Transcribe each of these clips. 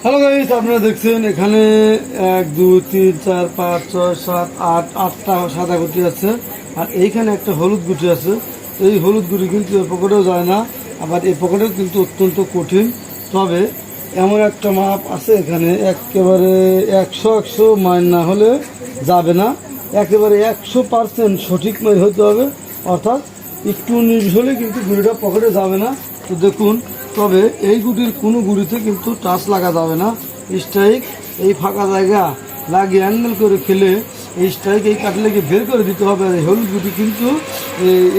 Hello guys, আপনারা দেখছেন এখানে 1 2 3 4 5 6 7 8 8টা সাদা গুটি আছে, আর এইখানে একটা হলুদ গুটি আছে। এই হলুদ গুটি কিন্তু এর পকেটেও যায় না, আবার এই পকেটেও কিন্তু অত্যন্ত কঠিন। তবে এমন একটা মাপ আছে এখানে, একেবারে 100 মাইল না হলে যাবে না, একেবারে 100% সঠিক মাইল হতে হবে। অর্থাৎ একটু 19 হলে কিন্তু গুটিটা পকেটে যাবে না। তো দেখুন, তবে এই গুটির কোনো গুটিতে কিন্তু টাচ লাগা যাবে না। স্ট্রাইক এই ফাঁকা জায়গা লাগিয়ে অ্যাঙ্গেল করে খেলে এই স্ট্রাইক এই কাটলেকে বের করে দিতে হবে। আর এই হলুদ গুটি কিন্তু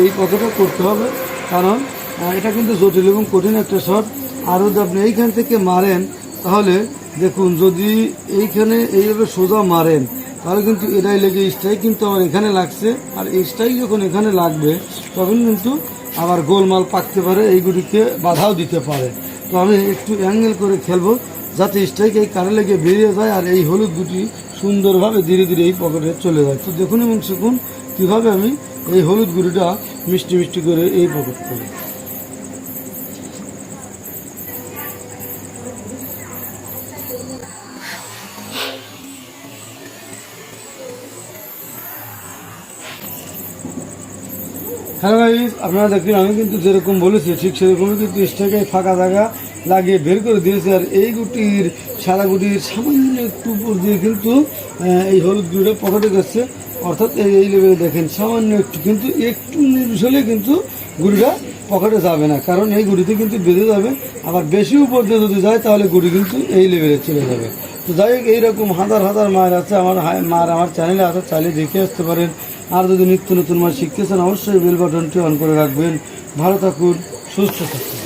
এই কথাটা করতে হবে, কারণ এটা কিন্তু জটিল এবং কঠিন একটা শট। আর যদি আপনি এইখান থেকে মারেন, তাহলে দেখুন, যদি এইখানে এইভাবে সোজা মারেন তাহলে কিন্তু এটাই লেগে স্ট্রাইক কিন্তু আবার এখানে লাগছে। আর এই স্ট্রাইক যখন এখানে লাগবে তখন কিন্তু আবার গোলমাল পাকতে পারে, এইগুলিকে বাধাও দিতে পারে। তো আমি একটু অ্যাঙ্গেল করে খেলবো যাতে স্ট্রাইক এই কারে লেগে বেরিয়ে যায় আর এই হলুদ গুটি সুন্দরভাবে ধীরে ধীরে এই পকেটে চলে যায়। তো দেখুন এবং শিখুন কীভাবে আমি এই হলুদ গুটিটা মিষ্টি মিষ্টি করে এই পকেট করি। হ্যালো গাইস, আপনারা দেখবেন আমি কিন্তু যেরকম বলেছি ঠিক সেরকমই কিন্তু স্ট্রাইকে ফাঁকা জায়গা লাগিয়ে বের করে দিয়েছে। আর এই গুটির সাদা গুটির সামান্য একটু উপর দিয়ে কিন্তু এই হলুদ গুটিটা পকেটে গেছে। অর্থাৎ এই লেভেলে দেখেন সামান্য একটু, কিন্তু একটু নির্বিশলে কিন্তু গুটিটা পকেটে যাবে না, কারণ এই গুটিতে কিন্তু বেঁধে যাবে। আবার বেশি উপর দিয়ে যদি যায় তাহলে গুটি কিন্তু এই লেভেলে চলে যাবে। তো যাই হোক, এইরকম হাজার হাজার মায়ের আছে, আমার চ্যানেলে আছে, চাইলে দেখে আসতে পারেন। আর যদি নিত্য নতুন মাছ শিখতে চান অবশ্যই বেল বাটনটি অন করে রাখবেন। ভালো থাকুন, সুস্থ থাকুন।